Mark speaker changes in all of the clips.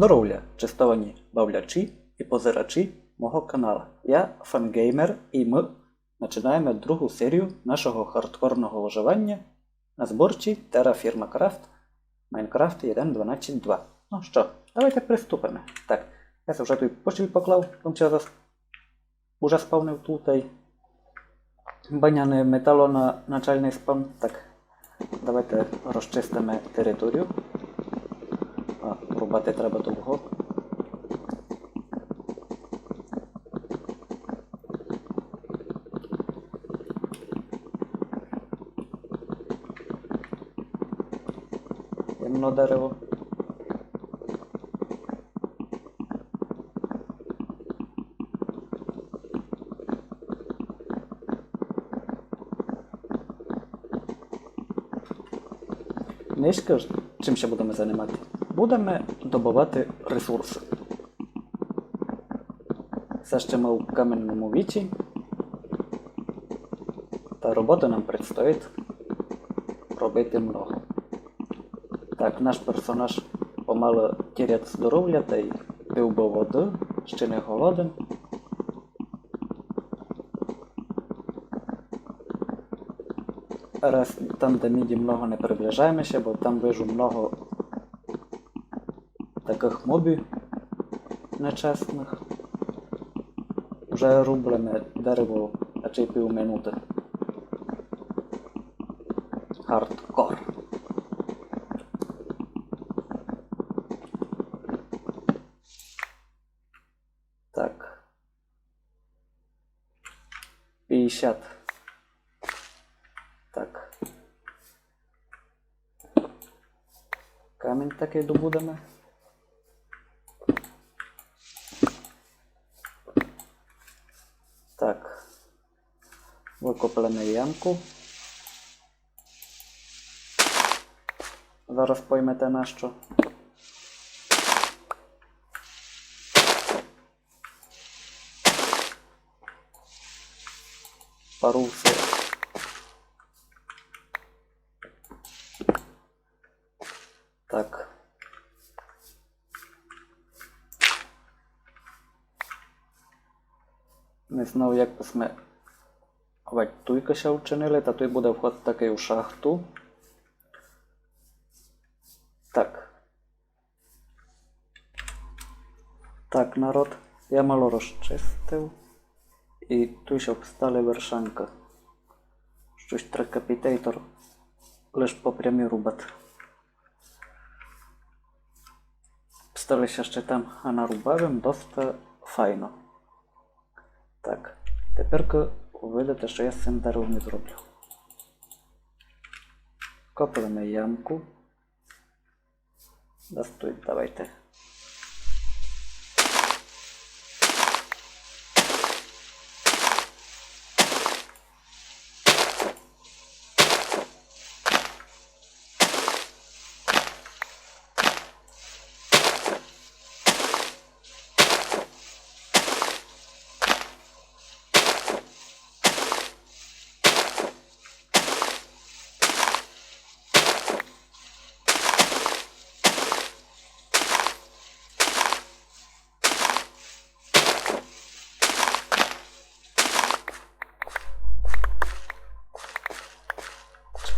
Speaker 1: Здоров'я, чистовані бавлячі і позирачі мого каналу. Я Фангеймер і ми починаємо другу серію нашого хардкорного виживання на зборчій Terra Craft Minecraft 1.12.2. Ну що, давайте приступимо. Так, я вже тут почель поклав, тому зараз уже спавнив тут баняне метало на начальний спавн. Так, давайте розчистимо територію. Рубати треба довго. Ємно дерево. Нижка, чим ще будемо займати? Будемо добувати ресурси. Все ще ми у каменному віці. Та роботи нам предстоїть робити много. Так, наш персонаж помало тіряє здоров'я та й пив би води, ще не голоден. Раз там, де міді много не приближаємося, бо там вижу много таких мобів нечесних. Вже рублене дерево, а чи пів минути. Хардкор. Так. 50. Так. Камінь такий добудемо. Так. Викопаємо ямку. Зараз поймете на що. Парувся. Так. Не знав, як би ми туйка ще вчинили, та той буде вход такий у шахту. Так. Так, народ, я мало розчистив. І тут ще встали вершанка. Щось трекапітейтор лиш по прямі рубати. Всталися ще там, а нарубавим досить файно. Так, тепер видите, що я з цим деревом не зроблю. Копаємо ямку. Достуй, давайте.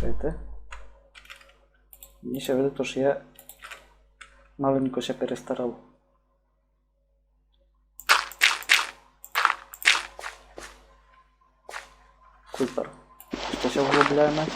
Speaker 1: Чекайте. Мені ще видно, що я маленько ще перестарав. Супер. Що ще вглубляємо?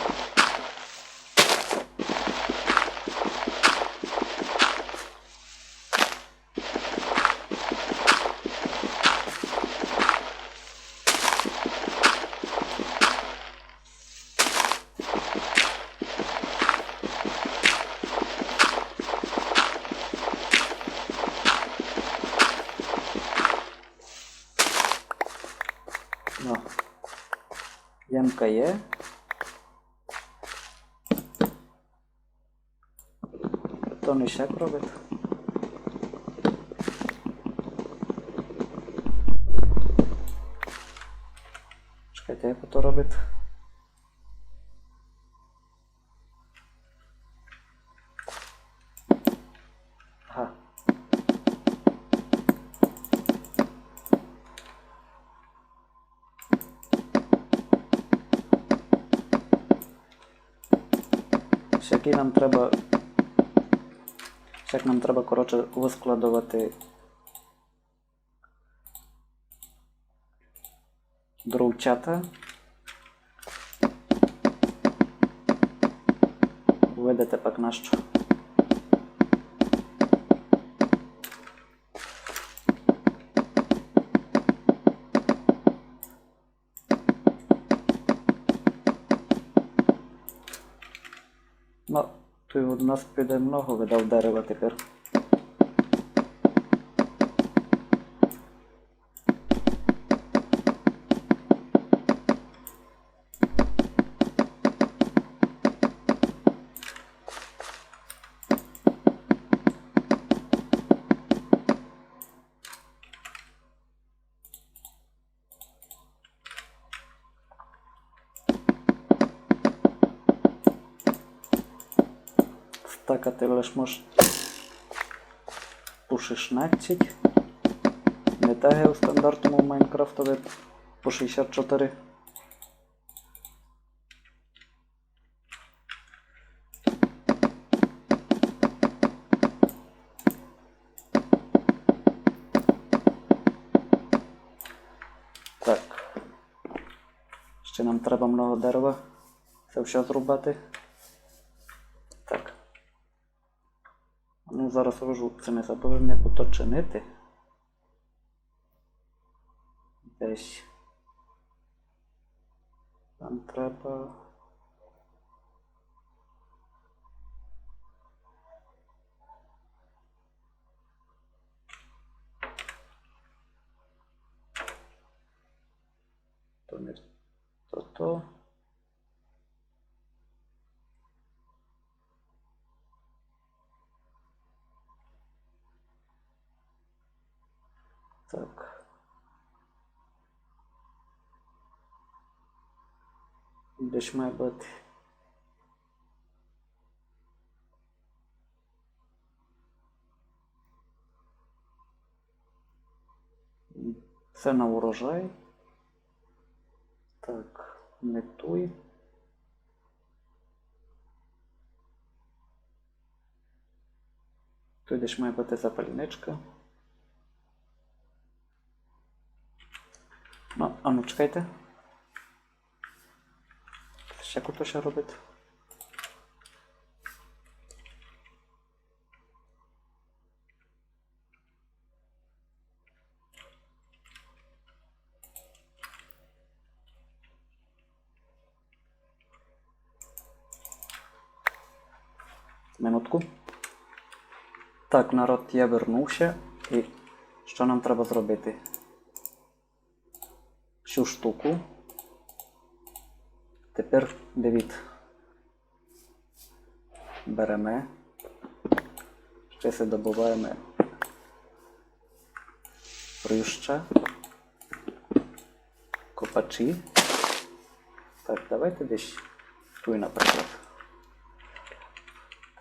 Speaker 1: Ну, ямка є. То не ще робить. Чекайте, як то робить. як нам треба, коротше, вискладувати дровчата. Видите пак на що. Ну, тут у нас піде много видав дерева тепер. Стакати лиш може по 16. Не теги у стандартному Майнкрафтові по 64. Так. Ще нам треба много дерева. Це все зрубати. Так. Ну, зараз вожу, це не забув поточинити. Десь. Нам треба... То не то. Так. Десь має бути. Це на урожай. Так, не туй. Тут десь має бути запальничка. Ну, а ну чекайте. Ще куди ще робити? Минутку. Так, народ, я вернувся. І що нам треба зробити? Цю штуку. Тепер, дивіться. Беремо. Ще се добуваємо рюща. Копачі. Так, давайте десь тут, наприклад.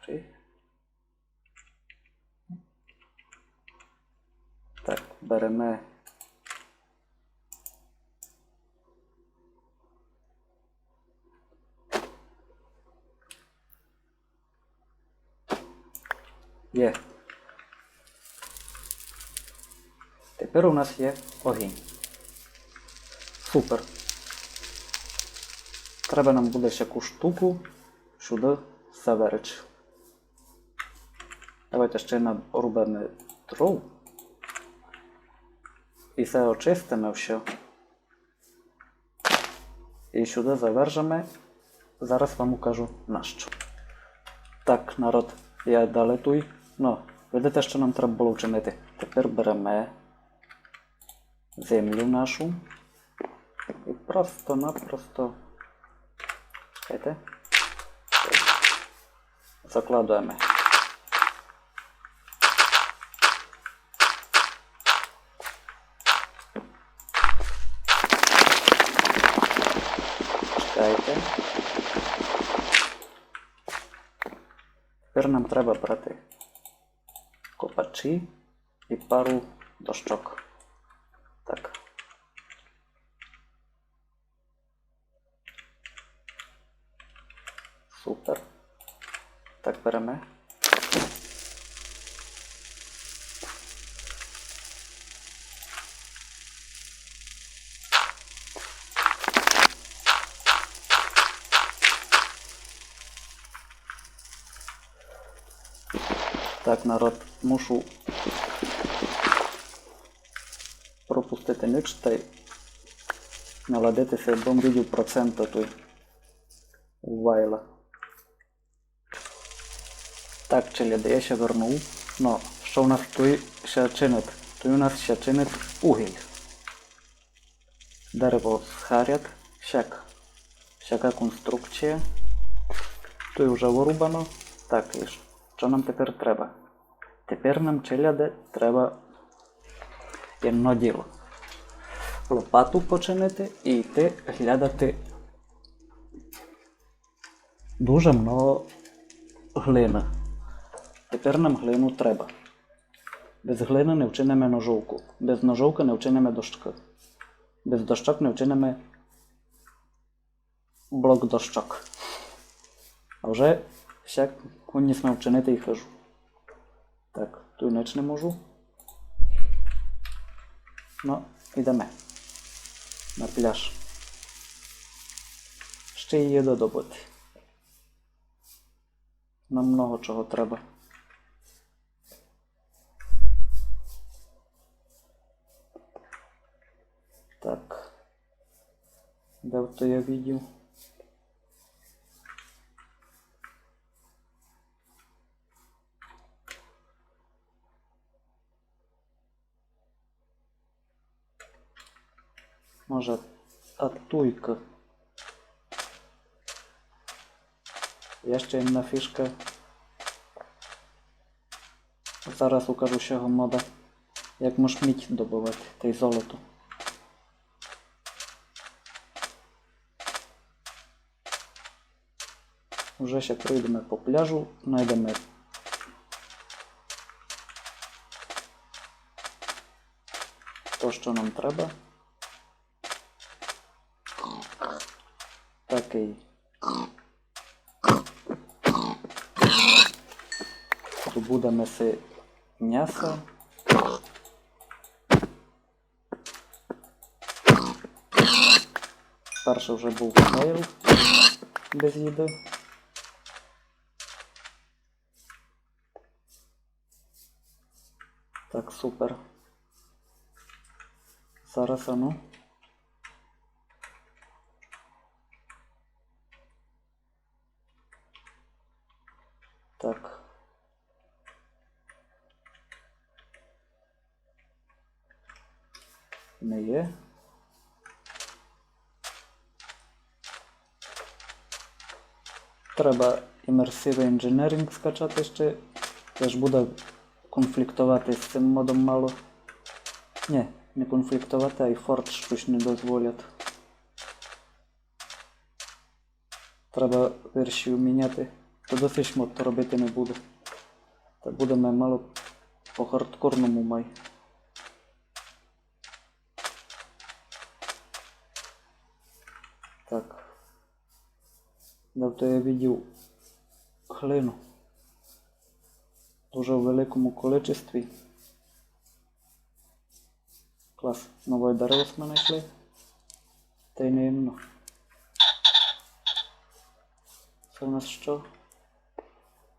Speaker 1: 3. Так, беремо є. Тепер у нас є огінь. Супер. Треба нам буде ще яку штуку сюди заверити. Давайте ще нарубимо дров. І все очистимо все. І сюди завержемо. Зараз вам укажу на що. Так, народ, я далі туй. Ну, видите, що нам треба було вчинити. Тепер беремо землю нашу. І просто-напросто чекайте. Закладуємо. Чекайте. Тепер нам треба брати копачі і пару дощок. Так. Супер. Так, беремо. Так, народ, мушу пропустити ніч та й наладитися, бо видів процента той вайла. Так, челяди, я ще вернув. Но, що у нас тут ще чинить? Тут у нас ще чинить угіль. Дерево зхарять, всяка конструкція. Тут вже вирубано. Так, і що нам тепер треба? Тепер нам, челяди, треба одно діло. Лопату починити і йти глядати дуже много глини. Тепер нам глину треба. Без глини не вчинимо ножовку. Без ножовки не вчинимо дощки. Без дощок не вчинимо блок дощок. А вже всяку ніс ми вчинити і хижу. Так, тут ніч не можу. Ну, йдемо на пляж. Ще її додобути. Нам много чого треба. Так. Де то я видів? Може, атуйка. Є ще одна фішка. Зараз укажу ще мода. Як можеш мідь добувати, та й золото. Вже ще пройдемо по пляжу, знайдемо то, що нам треба. Такий. Добудемо си м'ясо. Перший вже був фейл без їди. Так, супер. Зараз ану. Так. Не є. Треба Immersive Engineering скачати ще. Теж буде конфліктувати з цим модом мало. Ні, не конфліктувати, а й Forge щось не дозволять. Треба версію міняти. То досить мод то робити не буде. Та будемо мало по хардкорному май. Так. Давто я видів глину. Дуже в великому количестві. Клас. Нове дерево ми знайшли. Та й неємно. Це у нас що?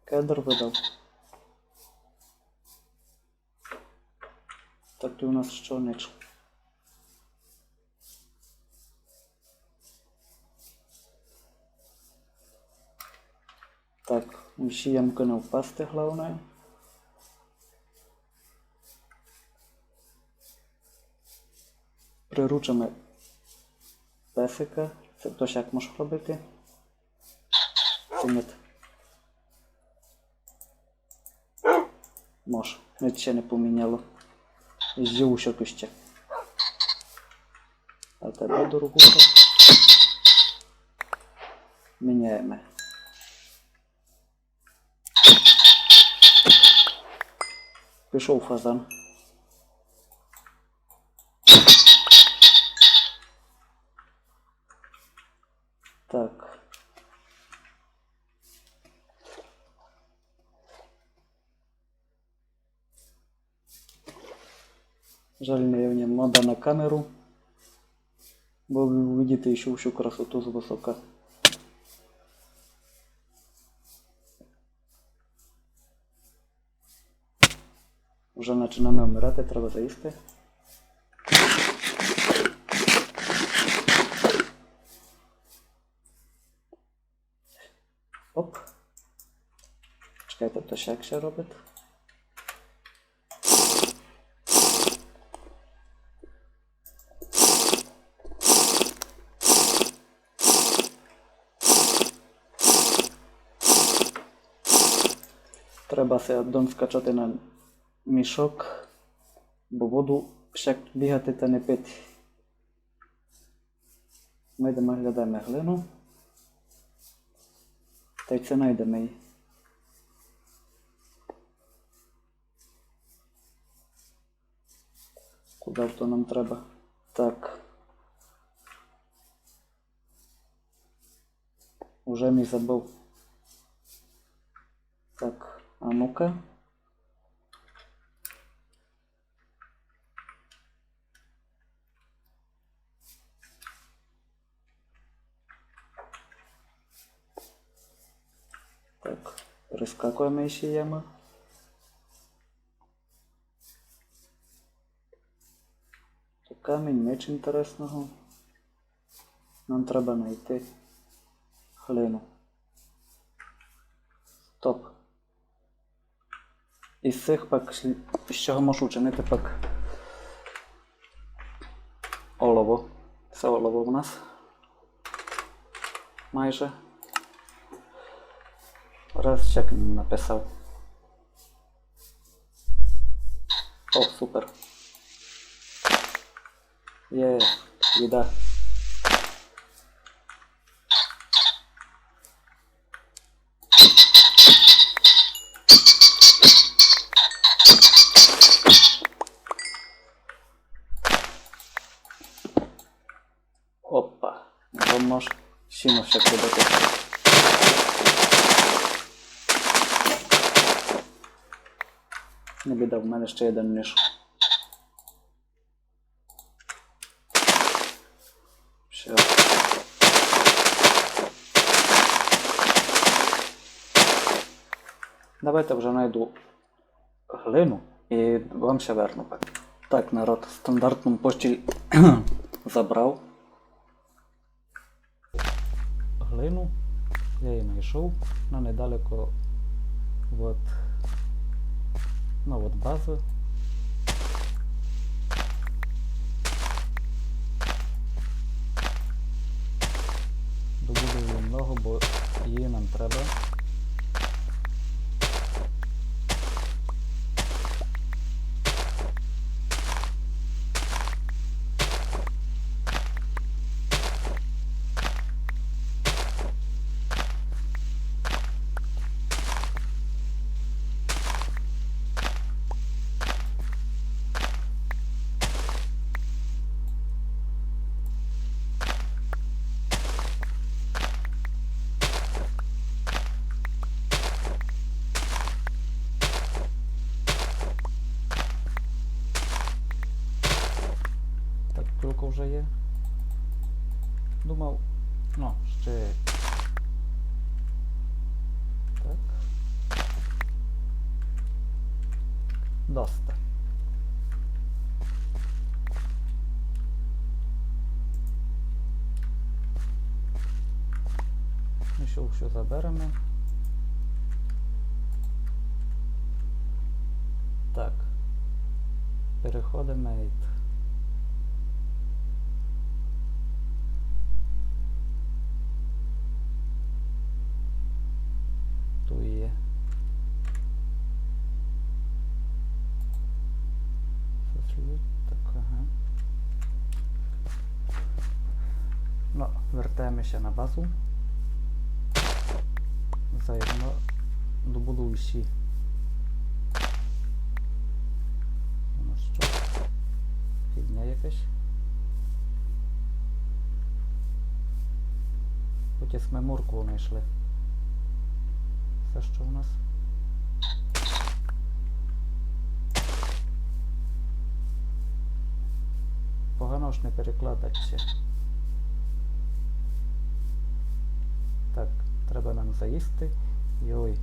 Speaker 1: Кедр видав. Так і у нас що ніч. Так, ще ямка не впасти, головне. Приручимо песика. Це хтось як може робити? Чи ні? Може, навіть ще не поміняло. Живу ще тут ще. А тебе дорогу міняємо. Пішов фазан. Так. Жаль, не в нем мода на камеру, бо вы увидите еще всю красоту с высока. Вже починаємо вмирати, треба заїсти. Оп. Чекайте, то ще робить. Треба се дон скачати на мішок, бо буду ще бігати та не пити. Ми йдемо глядаємо глину. Та й це знайдемо її. Куди то нам треба? Так. Уже мій забув. Так, а ну-ка. Так, перескакуємо ще яма. Камінь, меч інтересного. Нам треба знайти глину. Стоп. Із цих пак, з чого можу вчинити пак олово. Це олово в нас. Майже. Раз чек написав. О, супер. Є, їда. Опа, можеш щіно ще придати. Не біда, в мене ще один ніж. Все. Давайте вже знайду глину і вам ще верну. Так, народ, стандартну постіль забрав. Глину, я її знайшов на недалеко от, ну, от бази. Добуду її много, бо її нам треба. Пилка вже є. Думав, ну, ще... Так. Доста. Ну що заберемо. Так. Переходимо від... Є. Так, ага. Ну, вертаємося на базу. Заодно добуду всі. У нас що? Фігня якась. Хоч ми моркву знайшли. Це що у нас? воно ж не перекладать ще. Так, треба нам заїсти. Йой.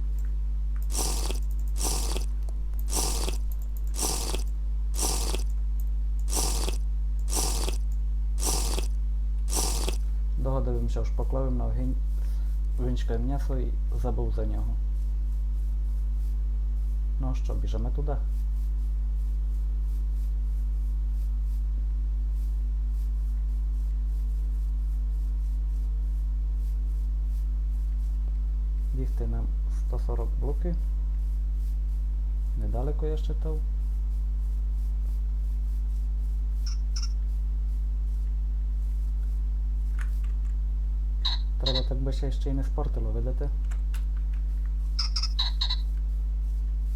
Speaker 1: Догадуємося, що поклав на огінь винчка м'ясо і забув за нього. Ну що, біжимо туди. Бігти нам 140 блоки. Недалеко я ще читав. Треба так би ще й не спортило, видите?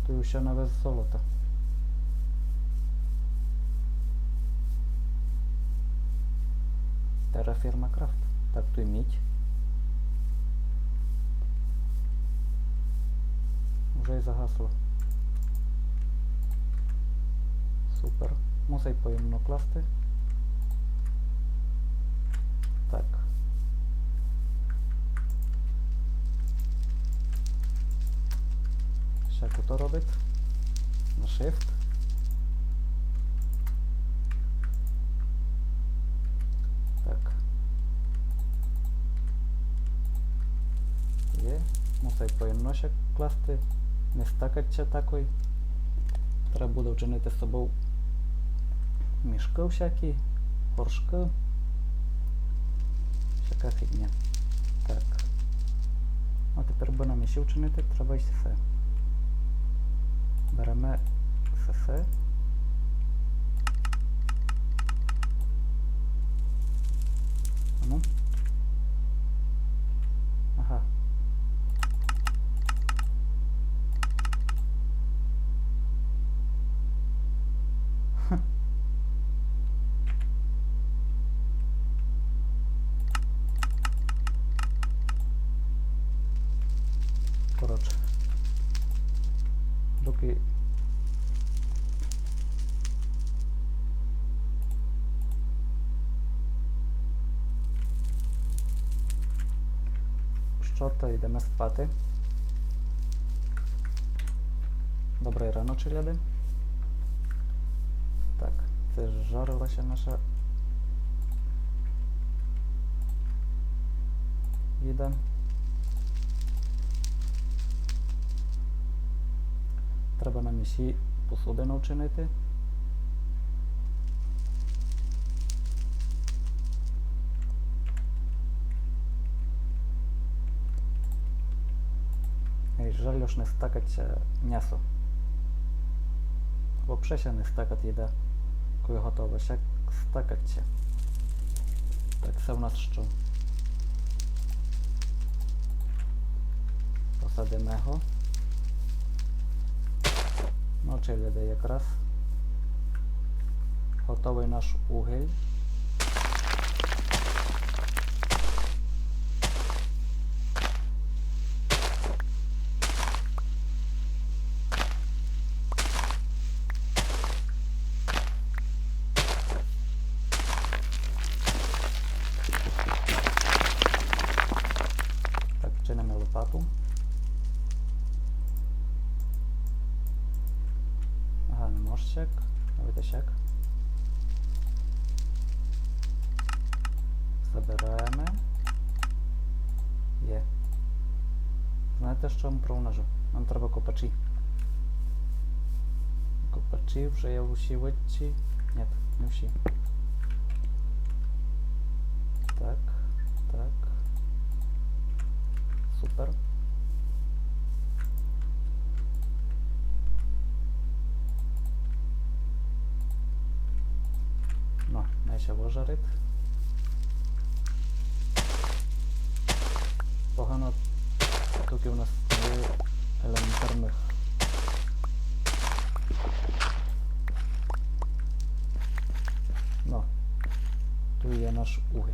Speaker 1: Тут ще на вес золота. Террафірма Крафт. Так, тут мідь. Вже й загасло. Супер. Мусить поїмно класти. Так. Ще хто робить? На Shift. Так. Є. Мусить поїмно ще класти. Не стакать ще такої. Треба буде вчинити з собою мішки всякі, горшки. Всяка фігня. Так. А тепер би нам ще вчинити, треба й все. Беремо все. Ну. Ага. Коротше. Доки що, то йдемо спати. Добрий ранок, челяди. Так, це ж жарилася наша їда. Треба нам ще посудину вчинити. Ej, жаль, ж не стакаться м'ясо. Взагалі ще не стакать їда, коли готова. Ще стакаться. Так, це в нас що? Посадимо його. Ну, челяди, якраз готовий наш угіль. Так, чинимо лопату. Морщик, витащик. Забираємо. Є. Знаєте, що вам провнажу? Нам треба копачі. Копачі вже є всі витчі. Ні, не всі. Так, так. Супер. No, ще вожарить. Погано, доки у нас є елементарних. Ну, тут є наш угіль.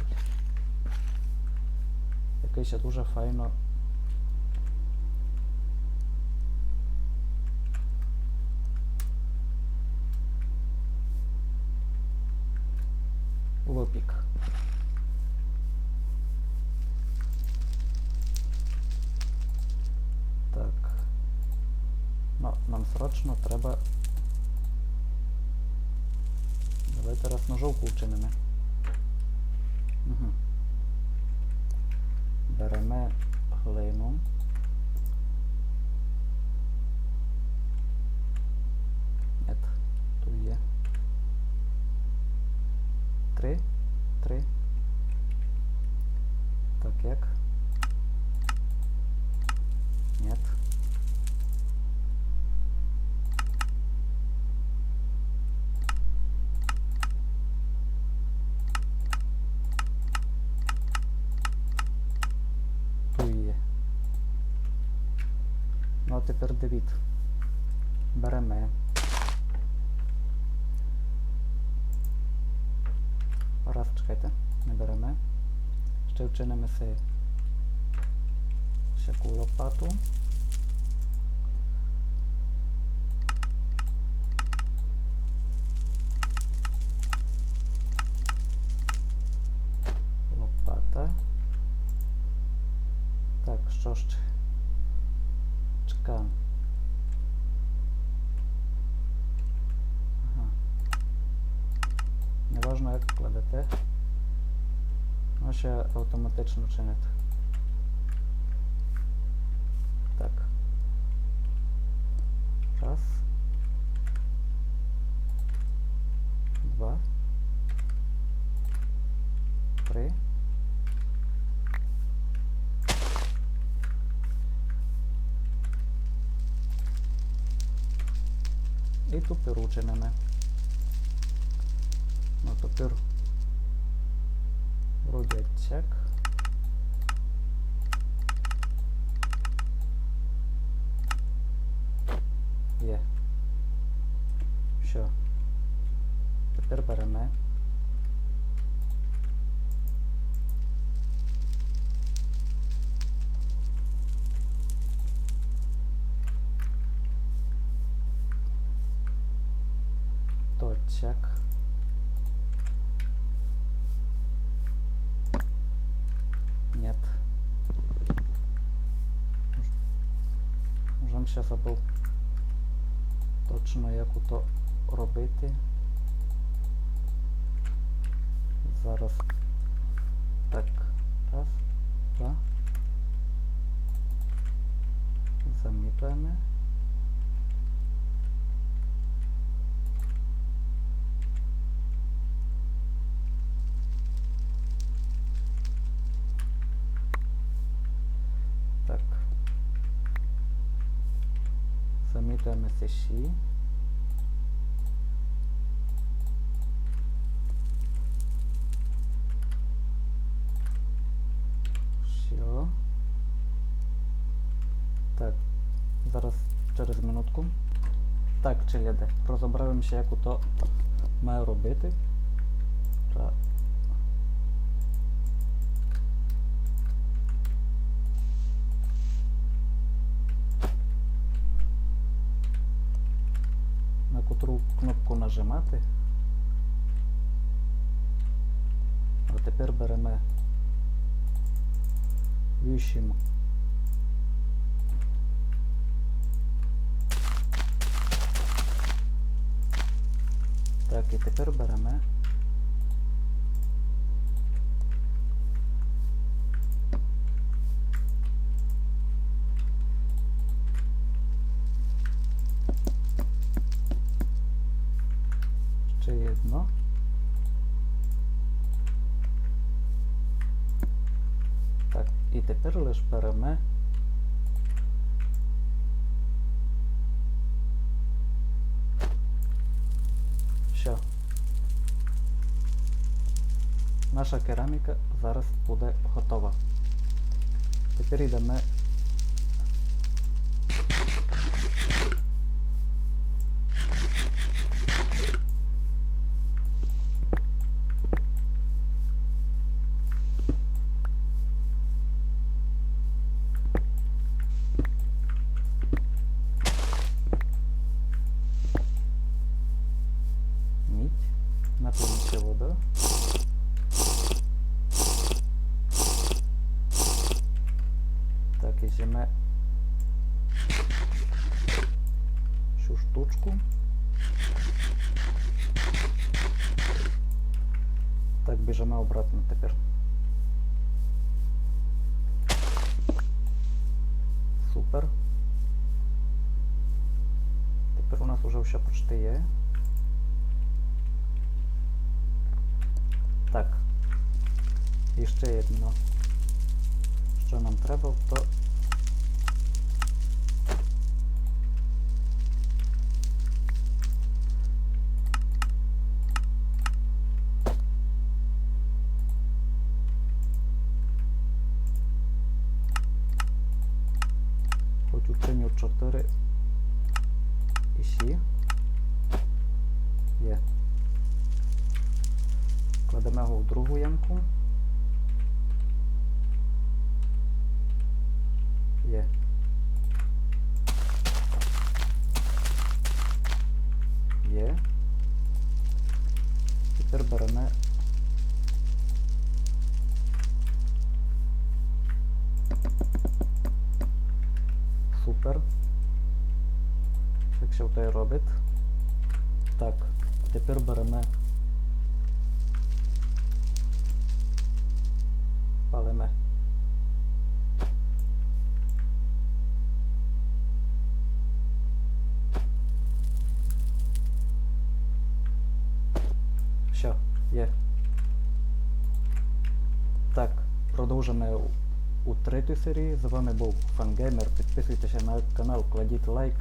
Speaker 1: Який ще дуже файно лупік. Так. Ну, нам срочно треба... Давайте раз ножовку вчинимо. Угу. Беремо глину. Нет, тут є. 3. Так, як? Нет. Тут є. Ну, а тепер дивіться. Беремо. Раз, чекайте, не беремо. Ще вчинимо всяку лопату. Лопата. Так, що ще? Чекаємо. Ага. Неважно, як кладете. Ну, ще автоматично чинити. Так. Раз. 2. 3. І тепер учинимо. Ну, тепер вроде отсек. Є. Все. Тепер беремо. Точек. Нет. Вже ще забув точно як то робити. Зараз. Так. Раз, два. Замітаємо. Так. Замітаємо сеші. Все. Так. Зараз через минутку. Так, челяди. Розібраємося, як то має робити. На котру кнопку нажимати. А тепер беремо, вищимо. Так, і тепер беремо. Ще одно. Так, і тепер лише беремо. Все. Наша кераміка зараз буде готова. Тепер йдемо. Мідь, наповнюється вода. Візьме цю штучку. Так, біжимо обратно тепер. Супер. Тепер у нас уже все почти є. Так. І ще одно. Що нам треба, то хоч учиню 4 і сі. Є. Кладемо його в другу ямку. Є. Є. Тепер беремо супер. Якщо то й робить. Так, тепер беремо палимо. Все, є. Так, продовжимо у третій серії. З вами був Фангеймер. Підписуйтеся на канал, кладіть лайк.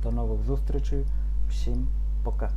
Speaker 1: До нових зустрічей. Всім пока.